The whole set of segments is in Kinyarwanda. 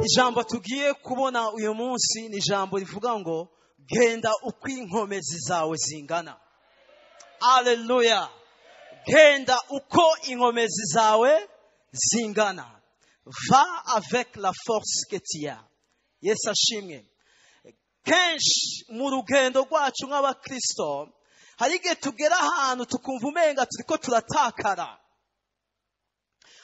ijambo tugiye kubona uyu munsi ni ijambo rivuga ngo genda uko inkomezi zawe zingana. Haleluya. Genda uko inkomezi zawe zingana. Va avec la force que tu as. Yesu ashimwe. Kenshi mu rugendo rwacu nk'abakristo hari igihe tugera ahantu tukumva umenga turiko turatakara.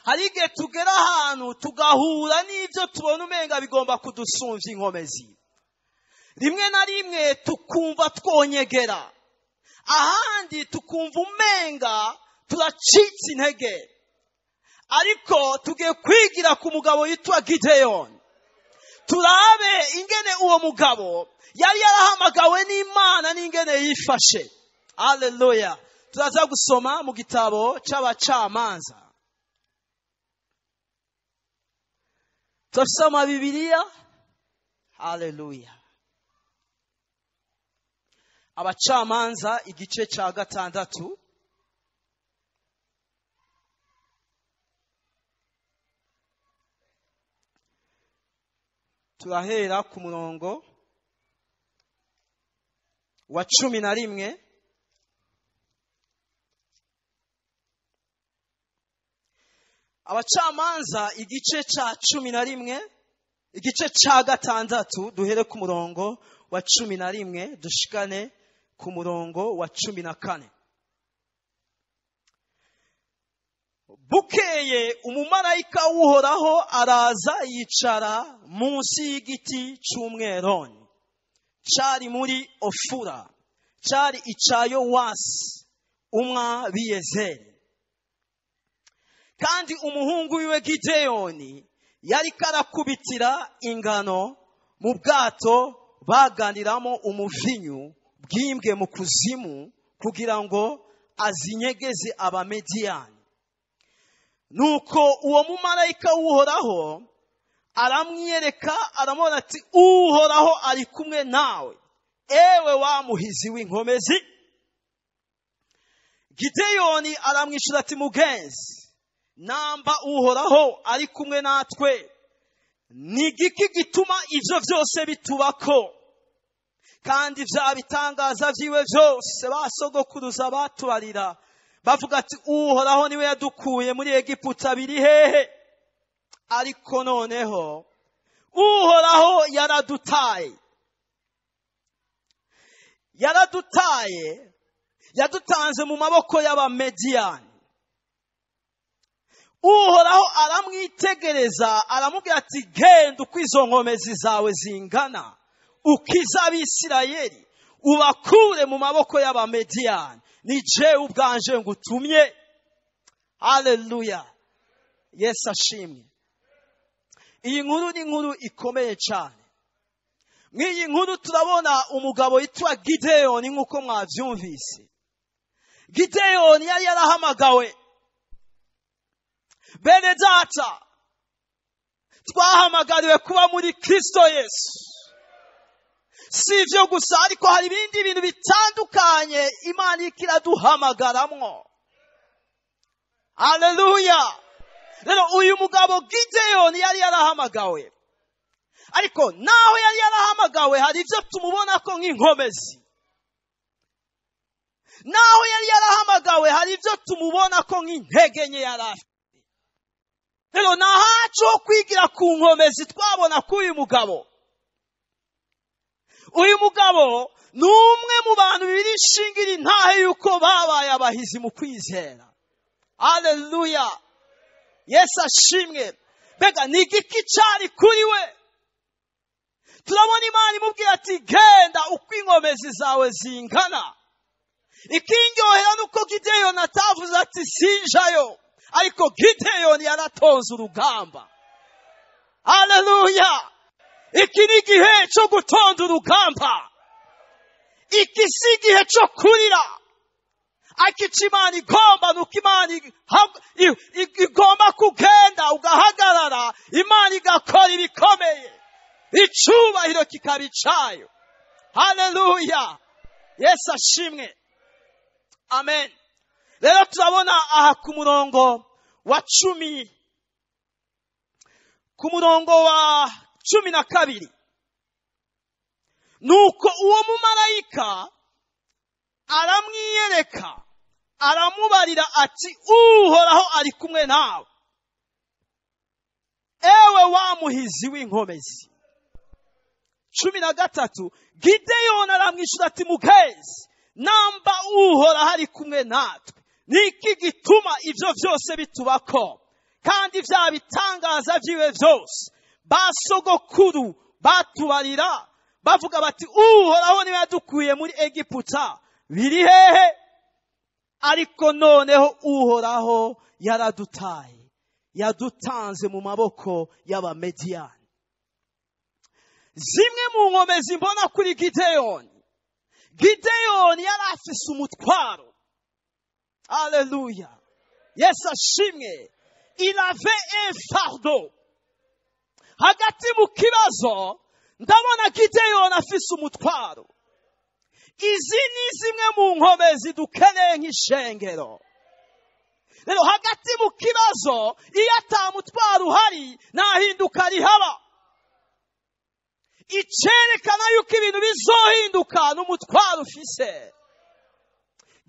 Hari igihe tugera ahantu tugahura n'ibyo tubona umenga bigomba kudusumvya inkomezi. Rimwe na rimwe tukumva twonyegera, ahandi tukumva umenga turacitse intege. Ariko tugiye kwigira ku mugabo yitwa Gideon, turabe ingene uwo mugabo yari yarahamagawe n'Imana n'ingene yifashe. Haleluya. Turaza gusoma mu gitabo c'abacamanza. Turasoma Bibiliya. Haleluya. Abacamanza igice ca 6. Turahera ku murongo wa 11. Abacamanza igice ca 11, igice ca 6, duhere ku murongo wa 11 dushikane ku murongo wa 14. Bukeye umumarayika w'Uhoraho araza yicara munsi y'igiti c'umweroni cari muri Ofura, cari ica Yowasi umwa Biyezeri. Kandi umuhungu wiwe Gideyoni yari karakubitira ingano mu bwato baganiramo umuvinyu bwimbwe mu kuzimu kugira ngo azinyegeze Abamediyani. Nuko uwo mumarayika w'Uhoraho aramwiyereka, aramubona ati Uhoraho ari kumwe nawe, ewe wa muhizi w'inkomezi. Gideyoni aramwishura ati mugenzi, namba Uhoraho ari kumwe natwe, ni igiki gituma ivyo vyose bitubako? Kandi vya bitangaza vyiwe vyose basogokuruza batubarira bavuga ati Uhoraho niwe yadukuye muri Egiputa biri hehe? Ariko noneho Uhoraho yaradutaye, yadutanze mu maboko y'Abamediyani. Uhoraho aramwitegereza, aramubwira ati genda uko izo nkomezi zawe zingana, ukiza Abisirayeli, ubakure mu maboko y'Abamediyani. Ni jewe ubwanje ngutumye. Haleluya. Yesu ashimwe. Iyi nkuru ni inkuru ikomeye cyane. Mw'iyi nkuru turabona umugabo yitwa Gideyoni nk'uko mwavyumvise. Gideyoni yari yarahamagawe. Bene data, twahamagariwe kuba muri Kristo Yesu. Si ivyo gusa, ariko hari ibindi bintu bitandukanye Imana ikiraduhamagaramwo. Haleluya. Rero uyu mugabo Gideyoni yari yarahamagawe, ariko naho yari yarahamagawe hari ivyo tumubona ko nk'inkomezi. Naho yari yarahamagawe hari ivyo tumubona ko nk'intege nke yari afite. Rero nahaco kwigira ku nkomezi twabona ko uyu mugabo ni umwe mu bantu bibiri shingira intahe yuko babaye abahizi mu kwizera. Haleluya. Yesu ashimwe. Mbega ni igiki cari kuri we? Turabona Imana imubwira ati genda uko inkomezi zawe zingana. Ikindyohera nuko Gideyoni atavuze ati sinjayo, ariko Gideyoni yaratonze urugamba. Haleluya. Iki ni igihe cyo gutonda urugamba. Iki si igihe cyo kurira. Akica Imana igomba, nuko Imana igomba kugenda ugahagarara, Imana igakora ibikomeye, icubahiro kikaba icayo. Haleluya. Yesu ashimwe. Amen. Rero turabona aha ku murongo wa 10, ku murongo wa 12, nuko uwo mumarayika aramwiyereka, aramubarira ati, uhoraho ari kumwe nawe, ewe wa muhizi w'inkomezi. 13, Gideyoni aramwishyura ati, mugezi, namba uhoraho ari kumwe natwe, niki gituma ibyo byose bitubako? Kandi bya bitangaza byiwe byose basogokuru batubarira bavuga bati, uhoraho niwe yadukuye muri Egiputa, biri hehe? Ariko noneho uhoraho yaradutaye, yadutanze mu maboko y'Abamediyani. Zimwe mu nkomezi mbona kuri Gideyoni, Gideyoni yari afise umutwaro. Haleluya. Yesu ashimwe. Il avait un fardeau. Hagati mu kibazo ndabona Gideyoni afise umutwaro. Izi ni zimwe mu nkomezi dukeneye nk'ishengero. Rero hagati mu kibazo, iyo atamutwaro uhari, nahinduka rihaba. Icerekana yuko ibintu bizohinduka n'umutwaro ufise.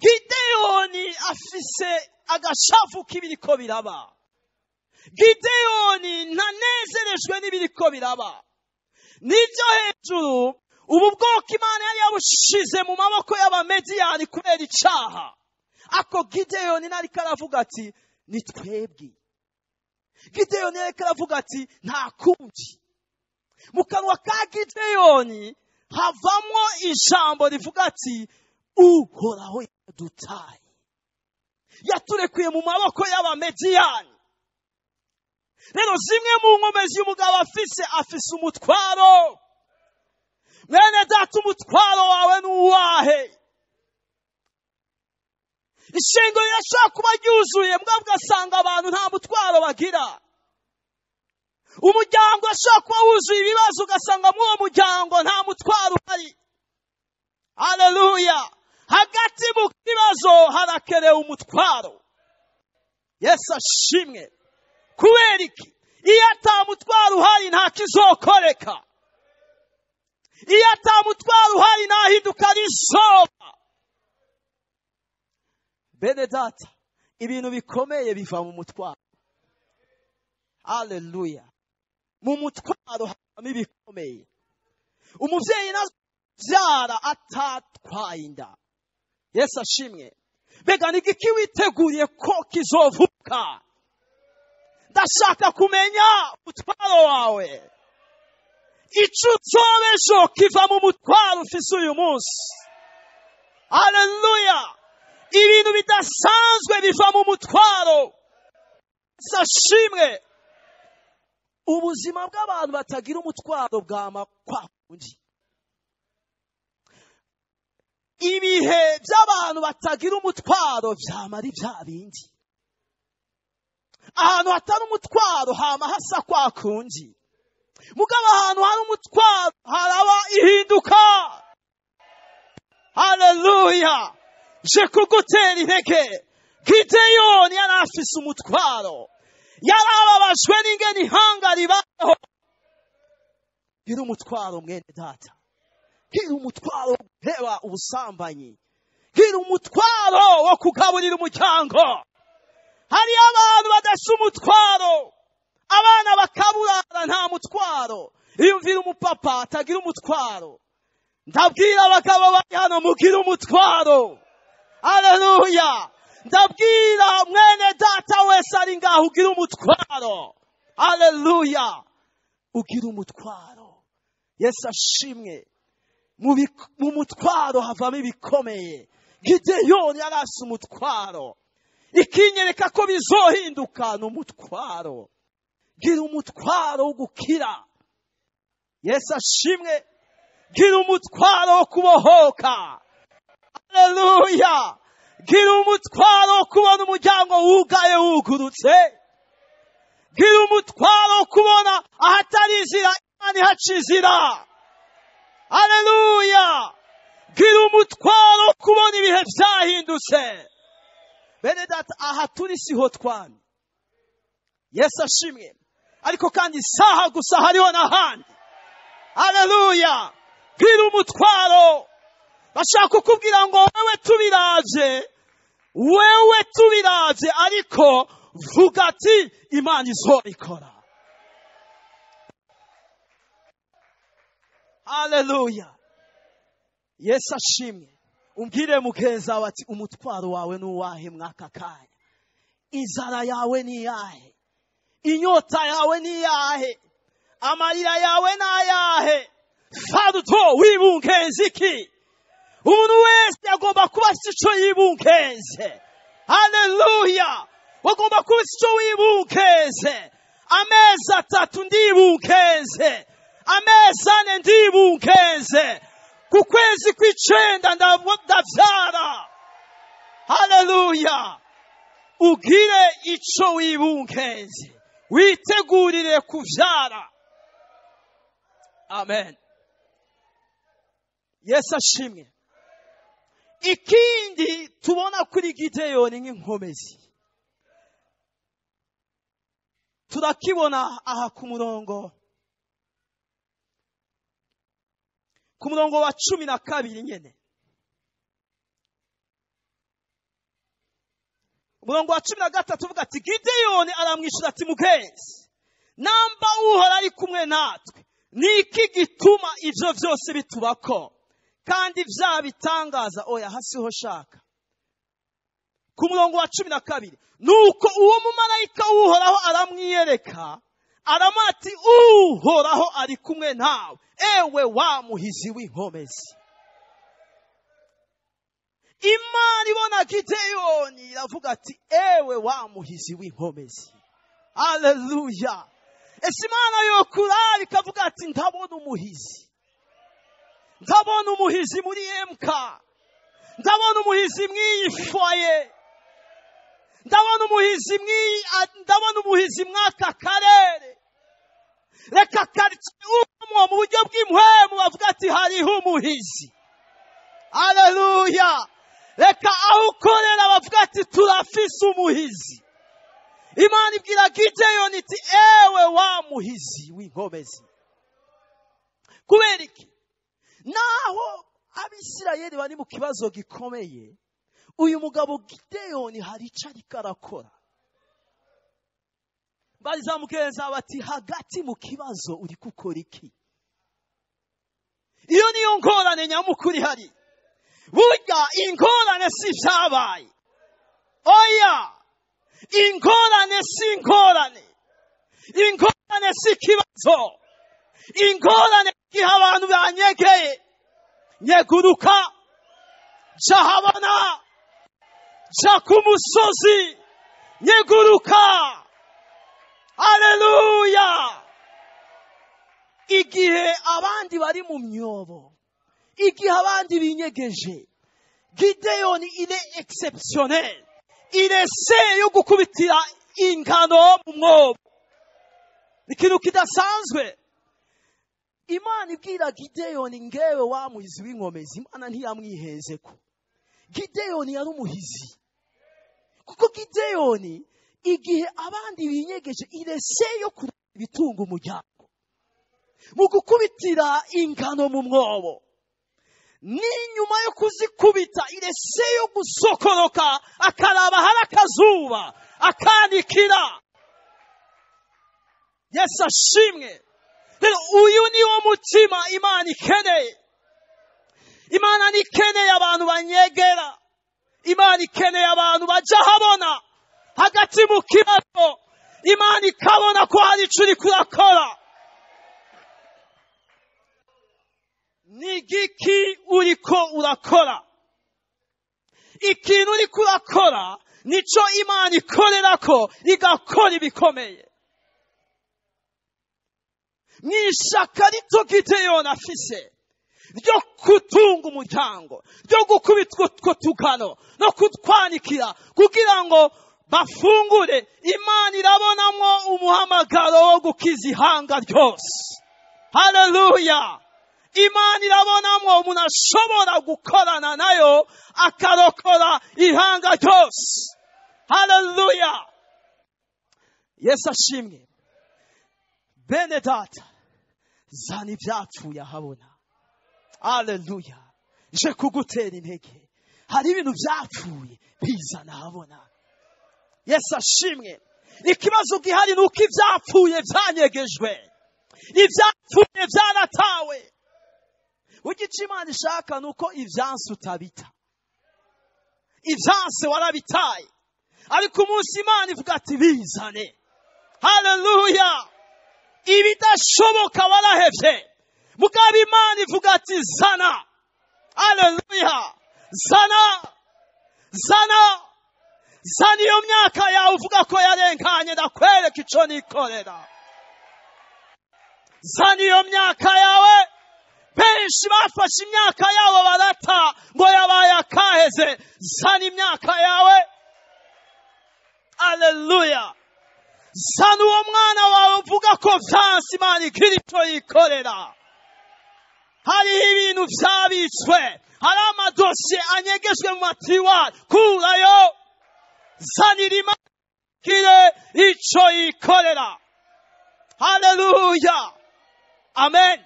Gideyoni afise agashavu k'ibiriko biraba. Gideyoni ntanezerejwe n'ibiriko biraba. Nibyo hejuru ubu bwoko Imana yari yabushize mu maboko y'Abamediyani kubera icaha. Ako Gideyoni nariko aravuga ati, ni twebwe. Gideyoni nariko aravuga ati, nta kundi. Mu kanwa ka Gideyoni havamwo ijambo rivuga ati, uhoraho yadutaye, yaturekuye mu maboko y'Abamediyani. Rero zimwe mu nkomezi y'umugabo afise umutwaro. Mwene data, umutwaro wawe nuwahe? Ishengero rirashobora kuba ryuzuye, mbwa ugasanga abantu nta mutwaro bagira. Umuryango ashobora kuba wuzuye ibibazo, ugasanga muri uwo muryango nta mutwaro uhari. Haleluya. Hagati mu kibazo harakenewe umutwaro. Yesu ashimwe. Kubera iki? Iyo atamutwaro uhari nta kizokoreka. Iyo atamutwaro uhari nahinduka risoba. Bene data, ibintu bikomeye biva mu mutwaro. Haleluya. Mu mutwaro habamo ibikomeye. Umuvyeyi navyara atatwaye inda. Yesu ashimwe. Mbega ni iki witeguriye ko kizovuka? Ndashaka kumenya umutwaro wawe. Ico uzobejo kiva mu mutwaro ufise uyu munsi. Haleluya. Ibintu bidasanzwe biva mu mutwaro. Yesu ashimwe. Ubuzima bw'abantu batagira umutwaro bwama kwa kundi. Ibihe by'abantu batagira umutwaro byama ari bya bindi. Ahantu hatari umutwaro hama hasa kwa kundi. Mugabo ahantu hari umutwaro haraba ihinduka. Haleluya. Je kugutera intege. Gideyoni yari afise umutwaro. Yarababajwe n'ingene ihanga ribaho. Gira umutwaro mwene data. Gira umutwaro wo guheba ubusambanyi. Gira umutwaro wo kugaburira umuryango. Hari abantu badafise umutwaro. Abana bakaburara nta mutwaro. Iyumvira umupapa atagira umutwaro. Ndabwira abagabo bari hano, mugira umutwaro. Haleluya. Ndabwira mwene data wese ari ngaho, ugira umutwaro. Haleluya. Ugira umutwaro. Yesu ashimwe. Mu mutwaro havamo ibikomeye. Gideyoni yari afise umutwaro. Ikinyereka ko bizohinduka n'umutwaro. Gira umutwaro wo gukira. Yesu ashimwe. Gira umutwaro wo kubohoka. Haleluya. Gira umutwaro wo kubona umuryango wugaye wugurutse. Gira umutwaro wo kubona ahatari inzira Imana ihaca inzira. Haleluya. gira umutwaro kubona ibihe byahindutse. Bene data, aha turi siho twami. Yesu ashimwe. Ariko kandi isaha gusa hariho n'ahandi. Haleluya. Gira umutwaro. Bashaka kukubwira ngo wewe tubiraje ariko vuga ati Imana izobikora. Haleluya. Yesu ashimwe. Umbwire mugenzi wawe ati umutwaro wawe nuwahe mwaka kanya? Inzara yawe ni yahe? Inyota yawe ni yahe? Amarira yawe na yahe? Faduto wibungenze iki? Umuntu wese agomba kuba sico yibungenze. Haleluya. Wagomba kuba sico wibungenze. Amezi 3 ndibungenze. Amezi 4 ndibungenze. Ku kwezi kw'icenda ndavyara. Haleluya. Ugire ico wibungenze. Witegurire kuvyara. Amen. Yesu ashimwe. Ikindi tubona kuri Gideyoni nk'inkomezi, turakibona aha ku murongo wa 12 nyene. Umurongo wa 13 tuvuga ati Gideyoni aramwishura ati mugenzi, namba uhora ari kumwe natwe, niki gituma ivyo vyose bitubako? Kandi vya bitangaza oya hasiho shaka. Ku murongo wa 12 nuko uwo mumarayika uhoraho aramwiyereka, aramati uhoraho ari kumwe nawe, ewe wa muhizi w'inkomezi. Imana ibona Gideyoni iravuga ati ewe wa muhizi w'inkomezi. Haleluya. Ese Imana yokurari ikavuga ati ndabona umuhizi. Ndabona umuhizi muri MK. Ndabona umuhizi mw'ifaye. Ndabona umuhizi mwaka karere. Reka karitsiye mu buryo bw'impwemu bavuga ati hariho umuhizi. Haleluya. Reka aho ukorera bavuga ati turafise umuhizi. Imana ibwira Gideyoni iti ewe wa muhizi w'inkomezi. Kubera iki? Naho Abisirayeli bari mu kibazo gikomeye, uyu mugabo Gideyoni hari icyo ariko arakora. Bariza mugenza bati hagati mu kibazo uri gukora iki? Iyo niyo ngorane nyamukuri hari. Burya ingorane si vyabaye. Oya. Ingorane si ingorane. Ingorane si kibazo. Ingorane igihe abantu banyegeye. Nyeguruka. Jahabona. Ja ku musozi. Nyeguruka. Haleluya. Igihe abandi bari mu myobo, igihe abandi binyegeje, Gideyoni ile exceptionnel. Irese yo gukubitira ingano mu mwobo. Ikintu kidasanzwe. Imana ibwira Gideyoni ngewe wa muhizi w'inkomezi. Imana ntiyamwihezeko. Gideyoni yari umuhizi. Kuko Gideyoni igihe abandi binyegeje irese yo kubitunga umuryango. Mu gukubitira ingano mu mwobo. N'inyuma yo kuzikubita irese yo gusokoroka akaraba hari akazuba akanikira. Yesu ashimwe. Rero uyu ni wo mutima Imana ikeneye. Imana nikeneye abantu banyegera. Imana ikeneye abantu baja habona hagati mu kibazo. Imana ikabona ko hari ico uri kurakora. Nigiki uriko urakora? Ikintu uriko urakora nico Imana ikorerako igakora ibikomeye. Mw'ishaka rito Gideyoni afise ryo kutunga umuryango, ryo gukubitwa utwo tugano no kutwanikira kugira ngo bafungure, Imana irabonamwo umuhamagaro wo gukiza ihanga ryose. Haleluya. imana irabonamo umuntu ashobora gukorana nayo akarokora ihanga ryose. Haleluya. Yesu ashimwe. Bene data, zana ibyapfuye ahabona. Haleluya. Je kugutera intege. Hari ibintu byapfuye bizana ahabona. Yesu ashimwe. Ikibazo gihari nuko ibyapfuye byanyegejwe, ibyapfuye byanatawe. Ugice Imana ishaka nuko ibyansi utabita. Ibyansi warabitaye, ariko umunsi Imana ivuga ati bizane. Haleluya. Ibidashoboka warahevye, mugabo Imana ivuga ati zana. Haleluya. Zana. Zana iyo myaka yawe uvuga ko yarenganye, ndakwereka ico nikorera. Zana iyo myaka yawe. Benshi bafashe imyaka yabo barata ngo yabaye akaheze. Zana imyaka yawe. Haleluya. Zana uwo mwana wawe uvuga ko vyansi Imana igira ico yikorera. Hariho ibintu vyabitswe, hari amadosiye anyegejwe mu matiwari, kurayo. Zanira Imana igire ico yikorera. Haleluya. Amen.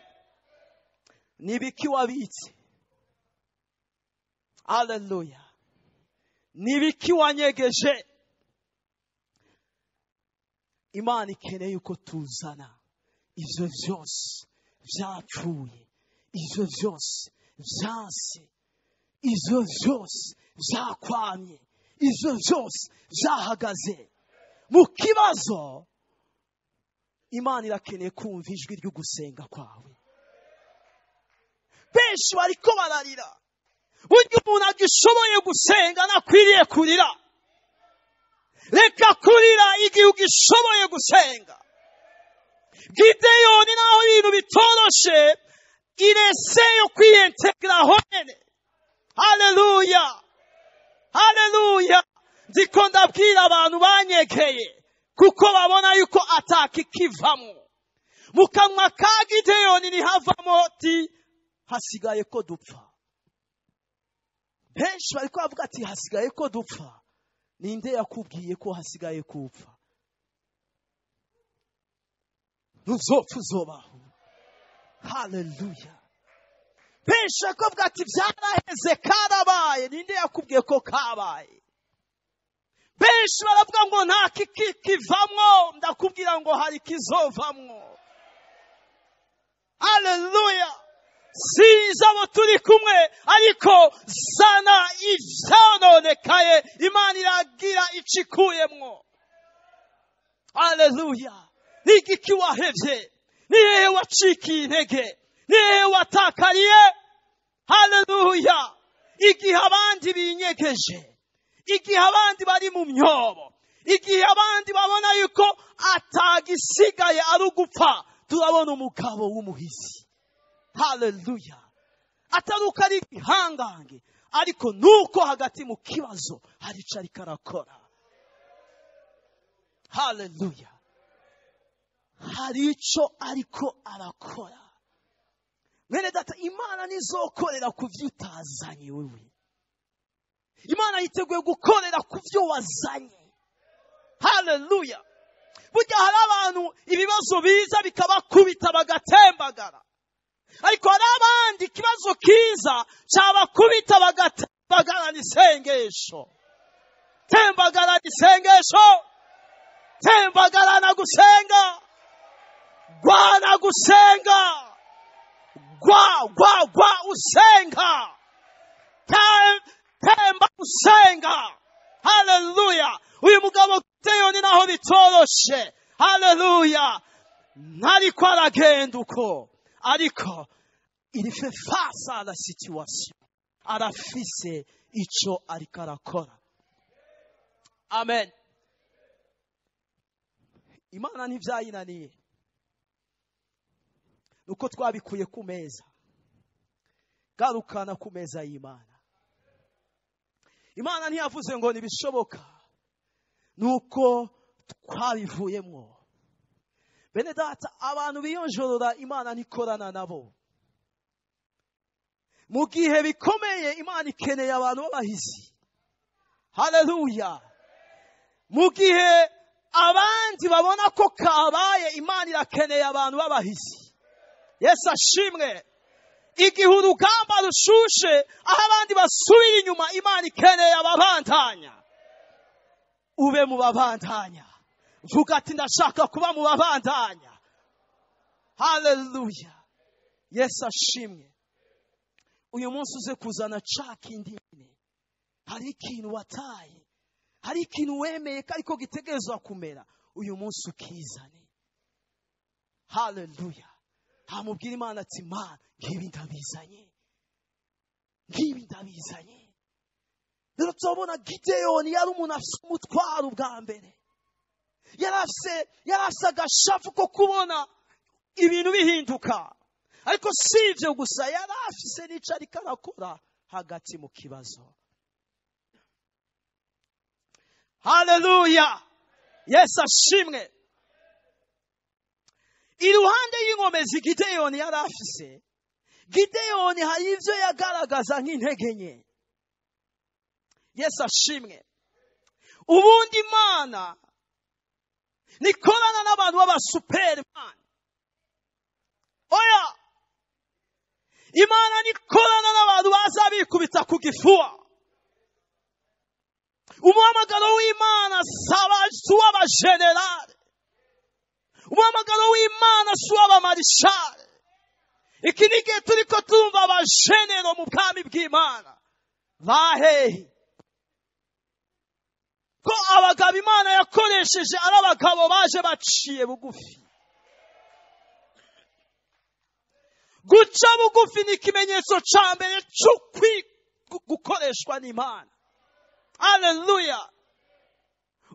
Nibiki wabitse? Haleluya. Nibiki wanyegeje? Imana ikeneye uko tuzana ivyo vyose vyapfuye, ivyo vyose vyanse, ivyo vyose vyakwamye, ivyo vyose vyahagaze mu kibazo. Imana irakeneye kumva ijwi ryo gusenga kwawe. Benshi bariko bararira. Burya umuntu agishoboye gusenga nakwiriye kurira. Reka kurira igihe ugishoboye gusenga. Gideyoni naho ibintu bitoroshe, ireseyo kwiyentegra honyene. Haleluya. Haleluya. Ndiko ndabwira abantu banyekeye, kuko babona yuko atakikivamo. Mu kanwa ka Gideyoni nihavamo ti hasigaye ko dupfa. Benshi bariko bavuga ati hasigaye ko dupfa. Ninde yakubwiye ko hasigaye kupfa? Ntuzopfa uzobaho. Haleluya. Benshi bavuga ati byaraheze karabaye. Ninde yakubwiye ko kabaye? Benshi baravuga ngo nta kikivamwo. Ndakubwira ngo hari kizovamwo. Haleluya. Siza abo turi kumwe, ariko zana ivyononekaye Imana iragira icikuyemwo. Haleluya. Nigiki wahevye? Nihehe wacikiye intege? Nihehe watakariye? Haleluya. Igihe abandi binyegeje, igihe abandi bari mu myobo, igihe abandi babona yuko atagisigaye ari ugupfa, turabona umugabo w'umuhizi. Haleluya. Ataruka ari ihangange, ariko nuko hagati mu kibazo hari ico ariko arakora. Haleluya. Hari ico ariko arakora. Mwene data, Imana nizokorera ku vyo utazanye wewe. Imana yiteguye gukorera ku vyo wazanye. Haleluya. Burya hari abantu ibibazo biza bikabakubita bagatembagara, ariko hari abandi ikibazo kiza cyabakubita bagatembagara n'isengesho. Tembagara n'isengesho. Tembagara na gusenga. Gwana gusenga. Gwa usenga. Temba usenga. Haleluya. Uyu mugabo Gideyoni naho bitoroshe. Haleluya. Ntariko aragenda uko, ariko il fait face à la situation. Arafise ico ariko arakora. Amen. Imana ntivyayinaniye. Nuko twabikuye ku meza. Garukana ku meza y'Imana. Imana ntiyavuze ngo nibishoboka. Nuko twabivuyemo. Bene data, abantu biyonjorora Imana nikorana nabo. mu gihe bikomeye imana ikeneye abantu b'abahizi. Haleluya. mu gihe abandi babona ko kabaye imana irakeneye abantu b'abahizi. Yesu ashimwe. igihe urugamba rushushe aho abandi basubira inyuma imana ikeneye ababandanya. ube mu babandanya. vuga ati ndashaka kuba mu babandanya. Haleluya. Yesu ashimwe. uyu munsi uze kuzana caka indine. hari ikintu wataye, hari ikintu wemeye ariko gitegerezwa kumera. uyu munsi ukizane. Haleluya. hamubwira imana ati mana ngibi ndabizanye, ngibi ndabizanye. rero tubona Gideyoni yari umuntu afite umutwaro bwa mbere. yari afite agashavu ko kubona ibintu bihinduka. ariko si ibyo gusa, yari afite n'icyo ariko arakora hagati mu kibazo. Haleluya. Yesu ashimwe. iruhande y'inkomezi Gideyoni yari afise, Gideyoni hari ibyo yagaragaza nk'intege nke. Yesu ashimwe. ubundi Imana nikorana n'abantu b'abasuperimani. oya, Imana nikorana n'abantu baza bikubita ku gifuwa. umuhamagaro w'Imana si uw'abajenerali. umuhamagaro w'Imana si uw'abamarishali. iki ni igihe turi ko tumva abajenero mu bwami bw'Imana bahehe. ko abagabo Imana yakoresheje ari abagabo baje baciye bugufi. guca bugufi ni ikimenyetso cya mbere cyo gukoreshwa n'Imana. Haleluya.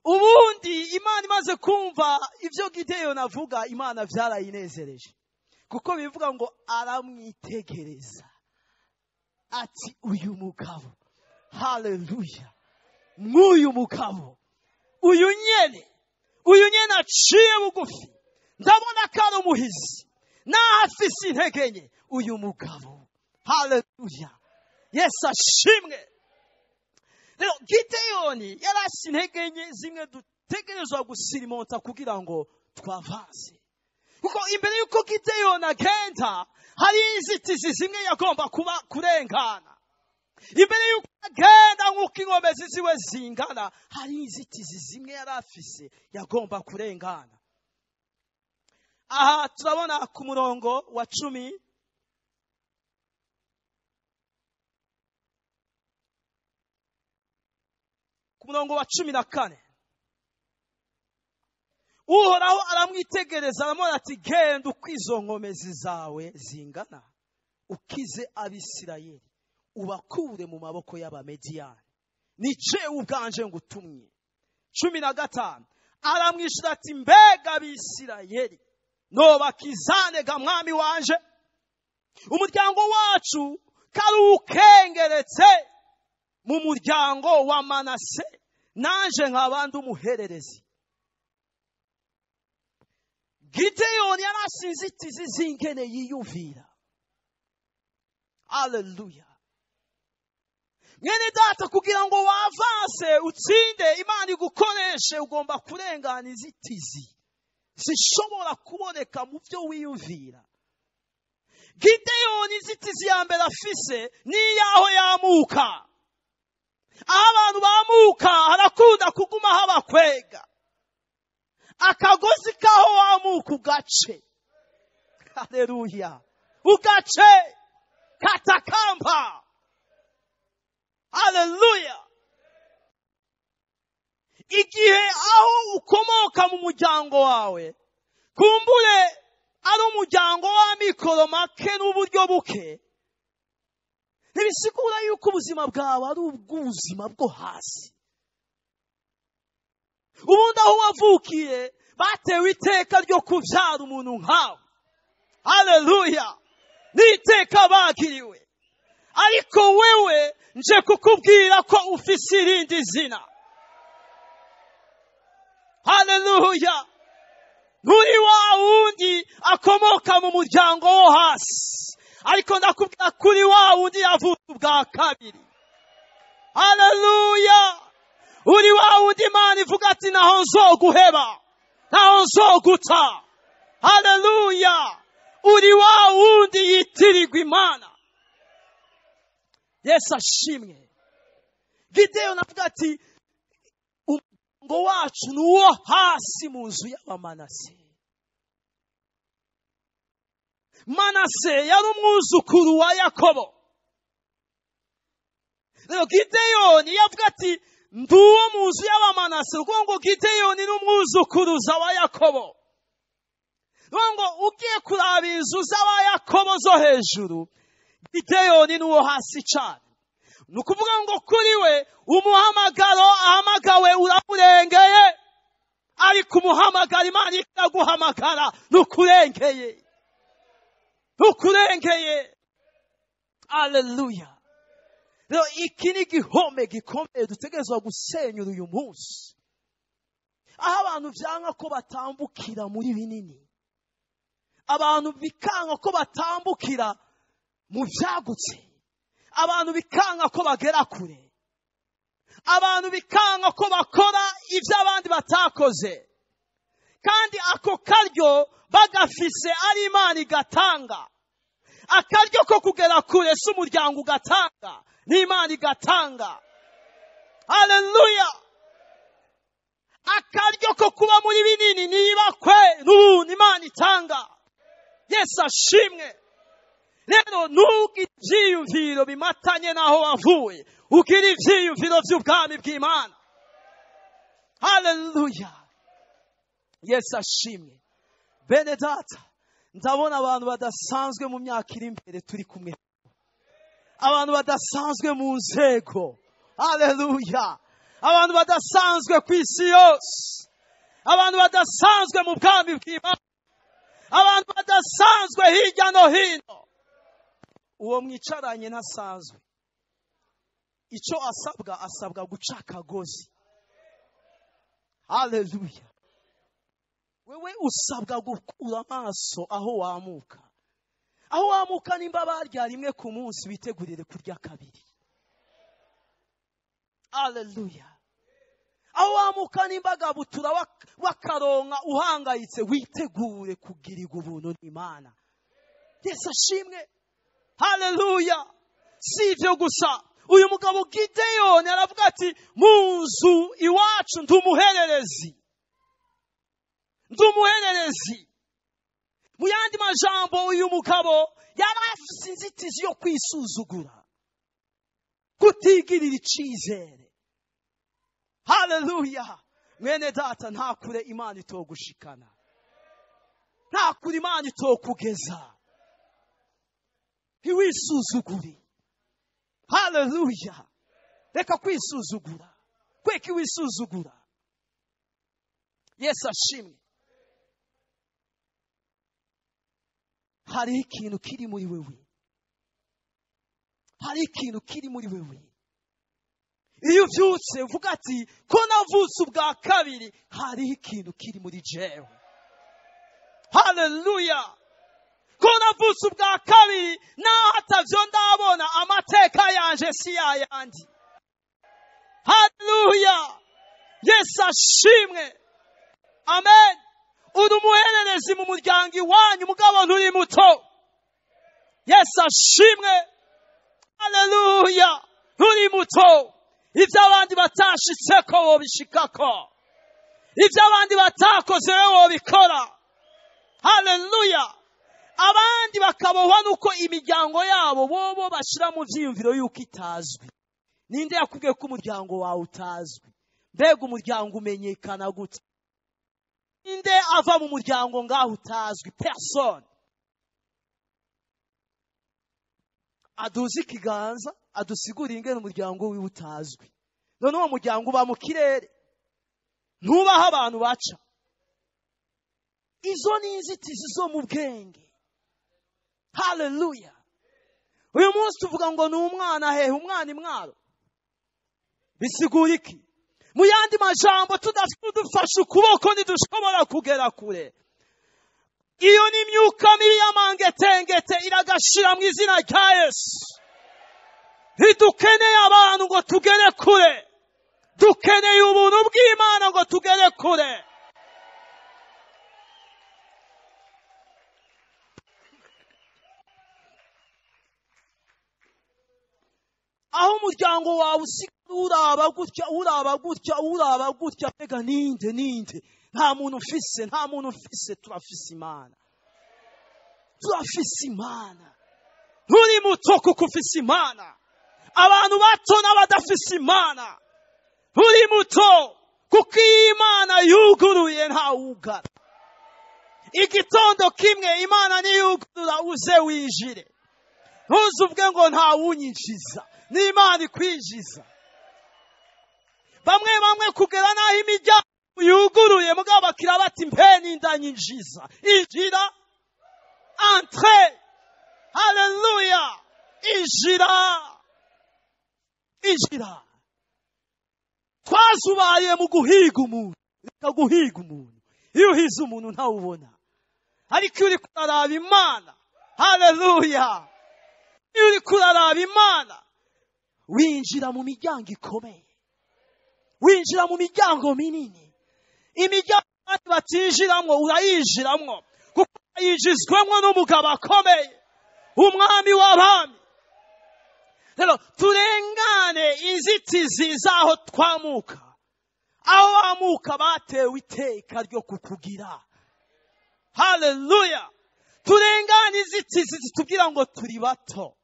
ubundi Imana imaze kumva ibyo Gideyoni avuga, Imana byarayinezereje. kuko bivuga ngo aramwitegereza ati uyu mugabo. Haleluya. mw'uyu mugabo, uyu nyene aciye bugufi, ndabona ko ari umuhizi naho afise intege nke. uyu mugabo. Haleluya. Yesu ashimwe. rero Gideyoni yari afise intege nke zimwe dutegerezwa gusirimonta kugira ngo twavanse. kuko imbere y'uko Gideyoni agenda hari inzitizi zimwe yagomba kurengana. imbere y'uko agenda nk'uko inkomezi ziwe zingana, hari inzitizi zimwe yari afise yagomba kurengana. aha turabona ku murongo wa 10, ku murongo wa 14, uhoraho aramwitegereza aramubwira ati genda uko izo nkomezi zawe zingana, ukize Abisirayeli, ubakure mu maboko y'Abamediyani. ni jewe ubwanje ngutumye. 15 aramwishyura ati mbega Abisirayeli nobakizane ga mwami wanje? umuryango wacu kari ukengeretse mu muryango wa Manase, nanje nk'abandi umuhererezi. Gideyoni yari afise inzitizi z'ingene yiyumvira. Haleluya. mwene data, kugira ngo wavanse utsinde Imana igukoreshe, ugomba kurengana inzitizi zishobora kuboneka mu byo wiyumvira. Gideyoni inzitizi ya mbere afise ni yaho yamuka. aho abantu bamuka harakunda kuguma habakwega. akagozi kaho wamuka ugace. Haleluya. ugace katakamba. Haleluya. igihe aho ukomoka mu muryango wawe kumbure ari umuryango w'amikoro make n'uburyo buke, ntibisigura yuko ubuzima bwawe ari ubw'ubuzima bwo hasi. ubundi aho wavukiye batewe iteka ryo kubyara umuntu nkawe. Haleluya. n'iteka bagiriwe. ariko wewe nje kukubwira ko ufise irindi zina. Haleluya. nturi wa wundi akomoka mu muryango wo hasi, ariko ndakubwira kuri wa wundi yavutse ubwa kabiri. Haleluya. Uri wa wundi Imana ivuga ati naho nzoguheba, naho nzoguta. Haleluya. Uri wa wundi yitirirwa Imana. Yesu ashimwe. Gideon avuga ati umuryango wacu ni uwo hasi mu nzu y'Abamanase. Manase yari umwuzukuru wa Yakobo. Rero Gideon yavuga ati ndi uwo mu nzu y'Abamanase, kuko ngo Gideon ni umwuzukuruza wa Yakobo. Ngo ugiye kuraba inzu z'aba Yakobo zo hejuru, Gideon ni uwo hasi cyane. Nukuvuga ngo kuri we umuhamagaro ahamagawe uramurengeye, ariko umuhamagaro Imana iraguhamagara nukurengeye, nukurengeye. Haleluya. Rero iki ni igihome gikomeye dutegerezwa gusenyura uyu munsi, aho abantu byanka ko batambukira muri binini, abantu bikanga ko batambukira mu byagutse, abantu bikanga ko bagera kure, abantu bikanga ko bakora ibyo abandi batakoze, kandi ako karyo bagafise ari Imana igatanga. Akaryo ko kugera kure si umuryango ugatanga, ni Imana igatanga. Haleluya. Akaryo ko kuba muri binini niba kwe n'ubuntu Imana itanga. Yesu ashimwe. Rero nugira ibyiyumviro bimatanye naho wavuye, ugira ibyiyumviro by'ubwami bw'Imana. Haleluya. Yesu ashimwe. Bene data, ndabona abantu badasanzwe mu myaka iri imbere turi kumwe, abantu badasanzwe mu nzego. Haleluya. Abantu badasanzwe ku isi yose, abantu badasanzwe mu bwami bw'Imana, abantu badasanzwe hirya no hino. Uwo mwicaranye ntasanzwe. Icyo asabwa guca akagozi. Haleluya. Wewe usabwa gukura amaso aho wamuka. Aho wamuka nimba barya rimwe ku munsi, bitegurire kurya kabiri. Haleluya. Aho wamuka nimba gabutura wakaronka uhangayitse, witegure kugirirwa ubuntu n'Imana. Yesu ashimwe. Haleluya. Si ibyo gusa, uyu mugabo Gideon aravuga ati mu nzu iwacu ndumuhererezi, ndumuhererezi. Mu yandi majambo, uyu mugabo yari afite inzitizi yo kwisuzugura, kutigirira icizere. Haleluya. Mwene data, nta kure Imana itogushikana, nta kure Imana itokugeza. Ntiwisuzugure. Haleluya. Reka kwisuzugura. Kweki wisuzugura. Yesu ashimwe. Hari ikintu kiri muri wewe, hari ikintu kiri muri wewe. Iyo uvyutse uvuga ati ko navutse ubwa kabiri, hari ikintu kiri muri jewe. Haleluya. Ko navutse ubwa kabiri, naho atavyo ndabona, amateka yanje si yayandi. Haleluya. Yesu ashimwe. Amen. Uri umuhererezi mu muryango iwanyu, mugabo nturi muto. Yesu ashimwe. Haleluya. Nturi muto. Ibyo abandi batashitseko wobishikako, ibyo abandi batakoze wobikora. Haleluya. Abandi bakabohwa nuko imiryango yabo bobo bashira mu vyiyumviro yuko itazwi. Ninde yakubwiye ko umuryango wawe utazwi? Mbega umuryango umenyekana gute? Ninde ava mu muryango ngaho utazwi? Person. Aduzi ikiganza, adusigura ingene umuryango wiwe utazwi. None uwo muryango uba mu kirere, ntubaho abantu baca. Izo ni inzitizi zo mu bwenge. Haleluya. Uyu munsi tuvuga ngo ni umwana hehe, umwana imwaro. Bisigura iki? Mu yandi majambo, tudafashe ukuboko ntidushobora kugera kure. iyo ni imyuka mibi y'amangetengete iragashira mu izina rya Yesu. Ntidukeneye abantu ngo tugere kure, dukeneye ubuntu bw'Imana ngo tugere kure. Aho umuryango wawe uraba gutya mbega ninde nta muntu ufise turafise Imana. Nturi muto kuko ufise Imana. Abantu bato n'abadafise Imana. Nturi muto kuko Imana yuguruye ntawugara. Igitondo kimwe Imana niyugurura uze wijire. Ntuzuvuge ngo ntawunyinjiza. Ni Imana ikwinjiza. Bamwe kugera naho imiryango yuguruye mugabo bakira bati mpeni ndanyinjiza. Injira. Entre. Haleluya. Injira. Twazubaye mu guhiga umuntu. Reka guhiga umuntu. Iyo uhize umuntu ntawubona. Ariko iyo uri kuraraba Imana. Haleluya. Iyo uri kuraraba Imana. Winjira mu miryango ikomeye. Winjira mu miryango minini. Imiryango batinjiramwo urayinjiramwo. Kuko yinjizwemwo n'umugabo akomeye. Umwami w'abami. Rero turengane inzitizi zaho twamuka. Aho wamuka batewe iteka ryo kukugira. Haleluya. Turengane inzitizi zitubwira ngo turi bato.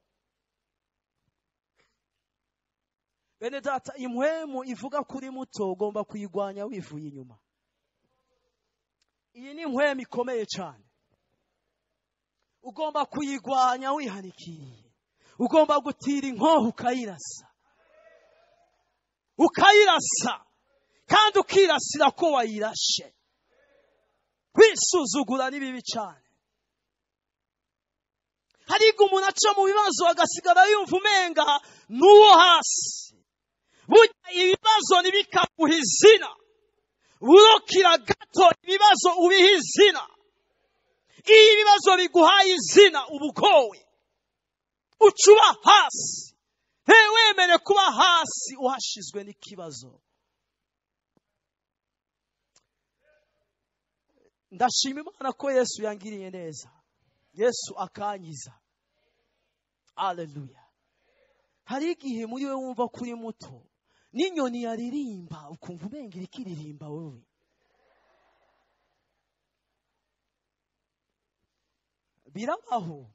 Bene data, impwemu ivuga kuri muto ugomba kuyigwanya wivuye inyuma. Iyi ni impwemu ikomeye cyane. Ugomba kuyigwanya wihanikiye. Ugomba gutira inkoho ukayirasa. Kandi ukirasira ko wayirashe. Kwisuzugura ni bibi cyane. Hariga umuntu aca mu bibazo agasigara yumva umenga n'uwo hasi. Burya ibibazo ntibikaguha izina. Burokira gato ibibazo ubiha izina. Iyo ibibazo biguhaye izina ubugowe. Ucuba hasi. Ntiwemere kuba hasi uhashizwe n'ikibazo. Ndashima Imana ko Yesu yangiriye neza. Yesu akanyiza. Haleluya. Hari igihe muri we wumva kuri muto. N'inyoni yaririmba ukumva umenga irikiririmba wowe. Birabaho.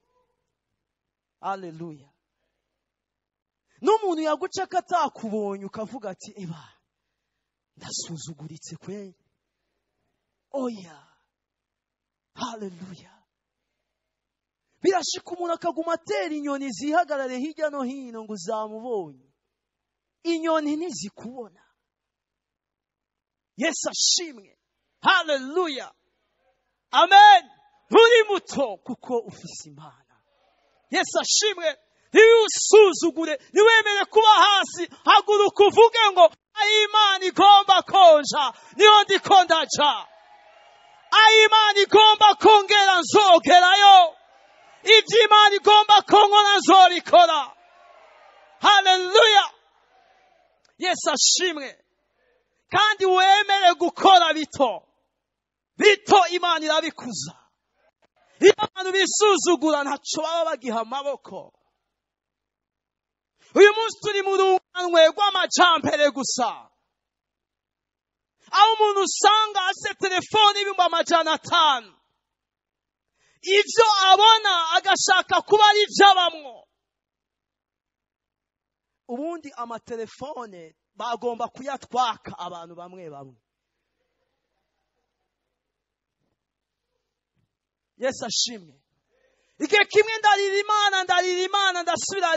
Haleluya. N'umuntu yaguca katakubonye ukavuga ati eba ndasuzuguritse kweli. Oya. Haleluya. Birashika umuntu akaguma atera inyoni zihagarare hirya no hino ngo uzamubonye. Inyoni ntizikubona. Yesu ashimwe. Haleluya. Amen. Nturi muto kuko ufise Imana. Yesu ashimwe. Ntiwusuzugure, ntiwemere kuba hasi. Haguruka uvuge ngo Imana igomba konja niyo ndiko ndaja. Imana igomba kongera nzogerayo. Ibyo Imana igomba konkora nzobikora. Haleluya. Yesu ashimwe. Kandi wemere gukora bito. Bito Imana irabikuza. Iyo abantu bisuzugura ntaco baba bagiha amaboko. Uyu munsi turi mu runganwe rw'amajambere gusa. Aho umuntu usanga ase telefone ibihumbi 500. Ivyo abona agashaka kuba ari vy'abamwo. Ubundi amatelefone bagomba kuyatwaka abantu bamwe. Yesu ashimwe. Igihe kimwe ndarira Imana ndasubira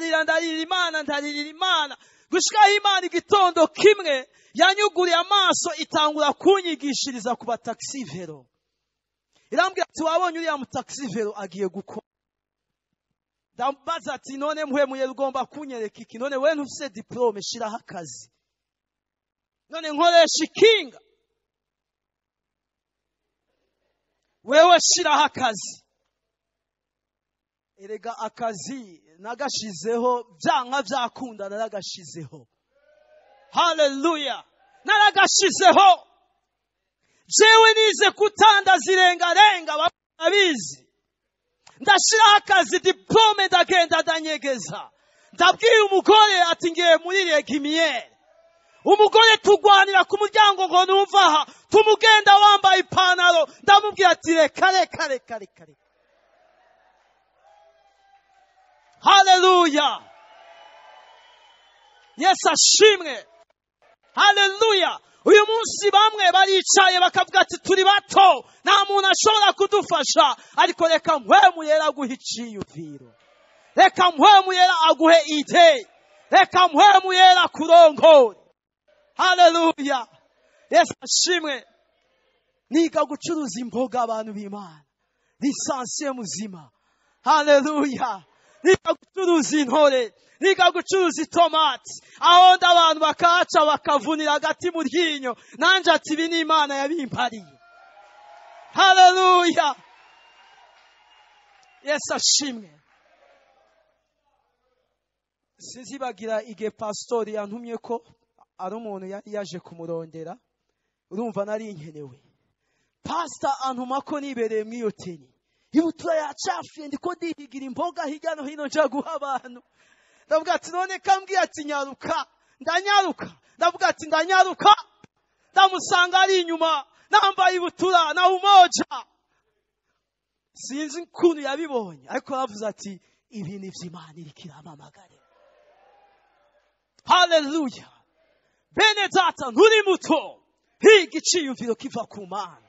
Imana gushika Imana igitondo kimwe yanyuguriye amaso itangura kunyigishiriza ku bataxi vero. Irambwira ati wabonye uriya mu taxi vero agiye gukora. Ndambaza ati none muhemuye rugomba kunyereka iki? None we ntufise diplome shiraho akazi. None nkoresha ikinga. wewe shiraho akazi. Erega akazi nagashizeho byanka byakunda naragashizeho. Haleluya. Naragashizeho. Jewe nize kutanda zirengarenga babizi. Ndashiraho akazi diplome ndagenda ndanyegeza. Ndabwiye umugore ati ngiye muri regimiere. Umugore tugwanira ku muryango ngo numva aha tumugenda wambaye ipantaro ndamubwira ati reka. Haleluya. Yesu ashimwe. Haleluya. Uyu munsi bamwe baricaye bakavuga ati turi bato nta muntu ashobora kudufasha, ariko reka mpwemu yera aguhe iciyumviro, reka mpwemu yera aguhe ide, reka mpwemu yera kurongore. Haleluya. Yesu ashimwe. Niga gucuruza imboga abantu b'Imana, lisansiye muzima. Haleluya. Niga gucuruza intore, niga gucuruza itomati, aho ndabantu bakaca bakavunira hagati mu ryinyo, nanje ati ibi ni Imana yabimpariye. Haleluya. Yesu ashimwe. Sinzibagira igihe pastori yantumye ko ari umuntu yari yaje kumurondera, urumva nari nkenewe. Pastor antuma ko nibereye mu iyo teni, ibutura yacafuye ndiko ndihigira imboga hirya no hino nja guha abantu. Ndavuga ati none kambwiye ati nyaruka, ndanyaruka. Ndavuga ati ndanyaruka, ndamusanga ari inyuma nambaye ibutura na umoja. Sinzi ukuntu yabibonye, ariko yavuze ati ibi ni vy'Imana iriko iramamagare. Haleluya. Bene data nturi muto, higa iciyumviro kiva ku Mana,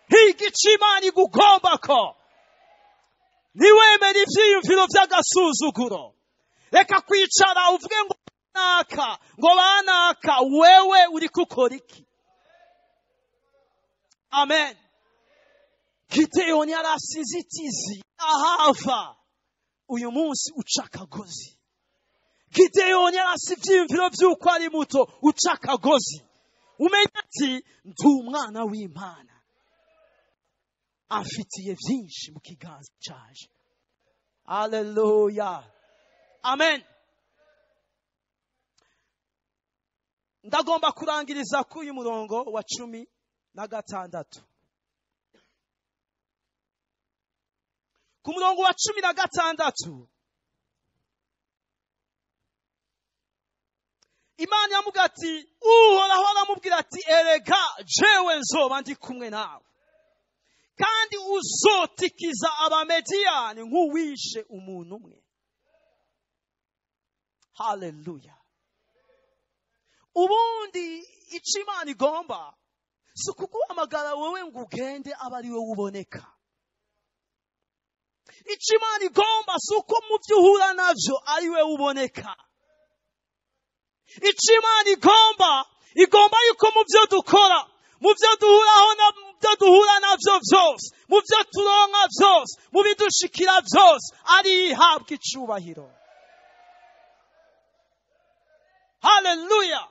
higa ico Imana igugombako. Niwemere ivyiyumviro vy'agasuzuguro. Reka kwicara uvuge ngo banaka, wewe uri gukora iki? Amen. Gideyoni yarasize itizi ahava, uyu munsi uca akagozi. Gideyoni yarasize ivyiyumviro vy'uko ari muto, uca akagozi. Umenya ati ndi umwana w'Imana, amfitiye vyinshi mu kiganza canje. Haleluya. Amen. Ndagomba kurangiriza kuri uyu murongo wa 16. Ku murongo wa 16 Imana yamuga ati uhoraho aramubwira ati erega jewe nzoba ndi kumwe nawe, kandi uzotikiza abamediyani nk'uwishe umuntu umwe. Haleluya. Ubundi ico Imana igomba si kuguhamagara wowe ngo ugende aba ari wowe uboneka. Ico Imana igomba si uko mu byo uhura navyo ari wowe uboneka. Ico Imana igomba yuko mu byo dukora, mu byo duhuraho na byo duhura navyo vyose, mu byo turonka vyose, mu bidushikira vyose, ari ihabwa icubahiro. Haleluya.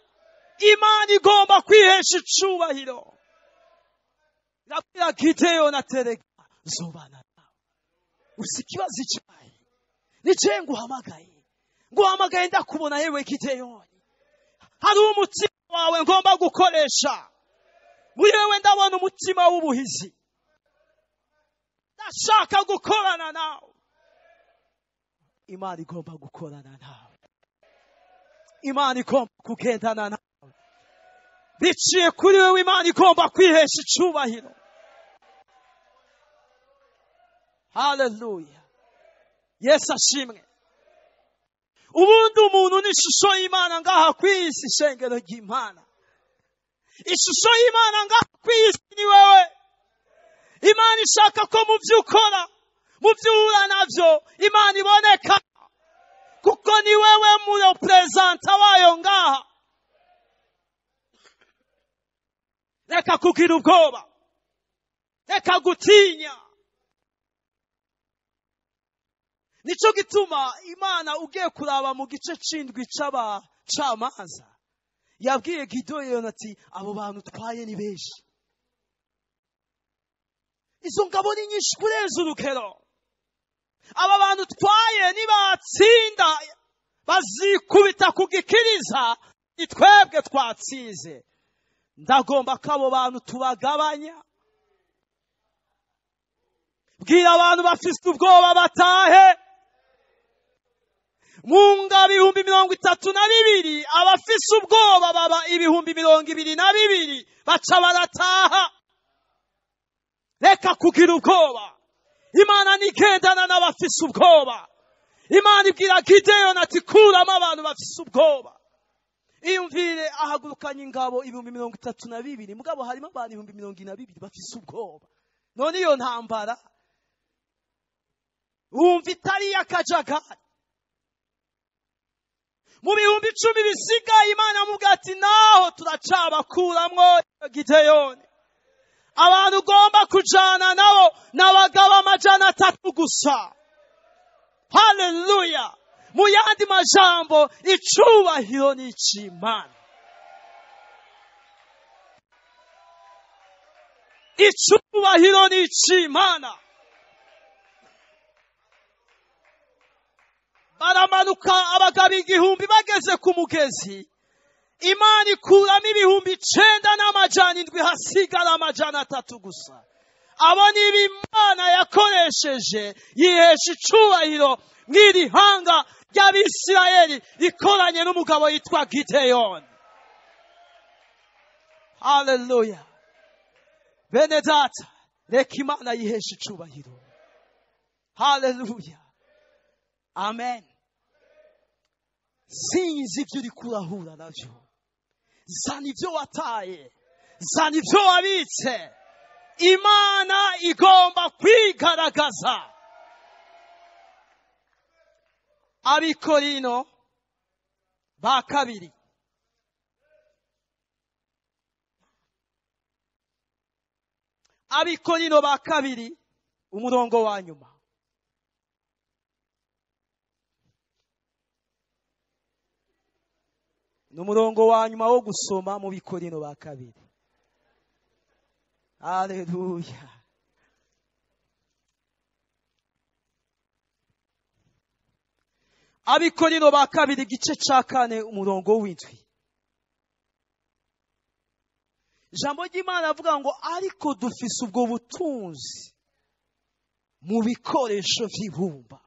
Imana igomba kwihesha icubahiro. Nabwira Gideyoni atereka zobana nawe. Usikibazo icayi. Nice nguhamagaye ndakubona yewe Gideyoni. Hari umutima wawe ngomba gukoresha. Muri wewe ndabona umutima w'ubuhizi. Ndashaka gukorana nawe. Imana igomba gukorana nawe. Imana igomba kugendana nawe. Biciye kuri wewe Imana igomba kwihesha icubahiro. Haleluya. Yesu ashimwe. Ubundi umuntu ni ishusho y'Imana ngaha kwisi, shengero ry'Imana. Ishusho y'Imana ngaha kwisi ni wewe. Imana ishaka ko mu byo ukora, mu byo uhura navyo, Imana iboneka. Kuko ni wewe mu presenta wayo ngaha. Reka kugira ubwoba, reka gutinya. Nico gituma Imana ugiye kuraba mu gice c'indwi c'abacamanza yabwiye Gideyoni ati abo bantu twaye ni benshi. izo ngabo ni nyinshi kurenza urugero. Aba bantu twaye nibatsinda bazikubita kugikiriza, ni twebwe twatsinze. Ndagomba ko abo bantu tubagabanya. Bwira abantu bafite ubwoba batahe. Mu ngabo 32,000 abafise ubwoba baba 22,000 baca barataha. Reka kugira ubwoba. Imana nigendana n'abafise ubwoba. Imana ibwira Gideon ati kuramo abantu bafise ubwoba. Iyumvire ahagurukanye ingabo 32,000, mugabo harimo abantu 22,000 bafise ubwoba. None iyo ntambara wumva itari yakajagari. Mu 10,000 bisigaye Imana amubwira ati naho turacabakuramwo Gideon. Abantu ugomba kujana nabo n'abagabo 300 gusa. Haleluya. Mu yandi majambo, icubahiro ni ic'Imana. Icubahiro ni ic'Imana. Baramanuka abagabo 1,000 bageze ku mugezi. Imana ikuramo 9,700 hasigara 300 gusa. Abo ni Imana yakoresheje yihesha icubahiro mw'iri hanga ry'Abisirayeli rikoranye n'umugabo yitwa Gideon. Haleluya. Bene data, reka Imana yihesha icubahiro. Haleluya. Amen. Sinzi ibyo uri kurahura navyo. Zana ibyo wataye. Zana ibyo wabitse. Imana igomba kwigaragaza. Abikorino ba kabiri. Abikorino ba kabiri umurongo wa nyuma. N'umurongo wa nyuma wo gusoma mu Bikorino ba kabiri. Haleluya. Abikorino ba kabiri igice ca 4 umurongo w'indwi. Ijambo ry'Imana avuga ngo ariko dufise ubwo butunzi mu bikoresho vy'ibumba,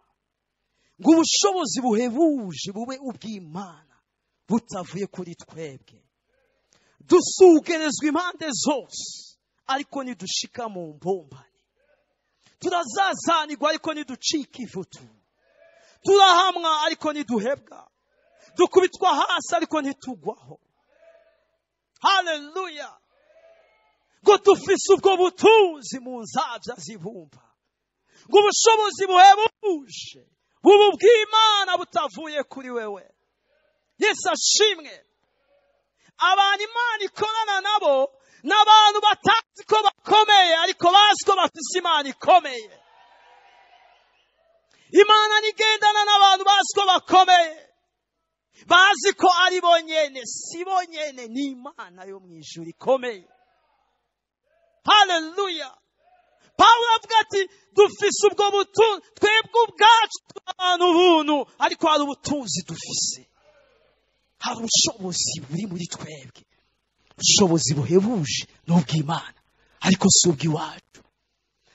ngo ubushobozi buhebuje bube ubw'Imana butavuye kuri twebwe. Dusugerezwa impande zose ariko nidushika mu mbombane. Turazazanirwa ariko niducika ivutu. Turahamwa ariko niduhebwa. Dukubitwa hasi ariko ntitugwaho. Haleluya. Ngo dufise ubwo butunzi mu nzavya z'ibumba, ngo ubushobozi buhebuje bubu bw'Imana butavuye kuri wewe. Yesu ashimwe. Abantu Imana ikorana nabo n'abantu batazi ko bakomeye ariko bazi ko bafise Imana ikomeye. Imana nigendana n'abantu bazi ko bakomeye, bazi ko ari bonyene, si bonyene, ni Imana yo mwijuru ikomeye. Haleluya. Pawulo avuga ati dufise ubwo butunzi, twebwe ubwacu abantu buntu, ariko hari ubutunzi dufise. Hari ubushobozi buri muri twebwe, ubushobozi buhebuje n'ubw'Imana ariko si ubw'iwacu.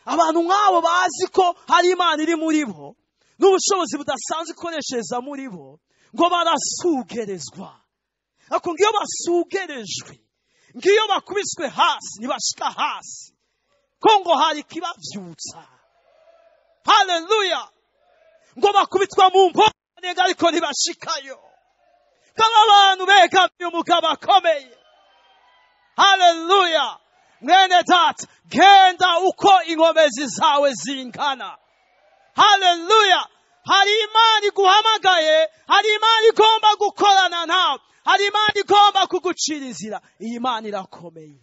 Abantu nk'abo bazi ko hari Imana iri muri bo n'ubushobozi budasanzwe ikoreshereza muri bo, ngo barasugerezwa. Ariko ngiyo basugerejwe, ngiyo bakubiswe hasi ntibashika hasi, ko ngo hari kibavyutsa. Haleluya. Ngo bakubitwa mu mbone ariko ntibashikayo. Kama abantu begamiye umugabo akomeye. Haleluya. Mwene data, genda uko inkomezi zawe zingana. Haleluya. Hari Imana iguhamagaye, hari Imana igomba gukorana nawe, hari Imana igomba kugucira inzira. Iyi Imana irakomeye.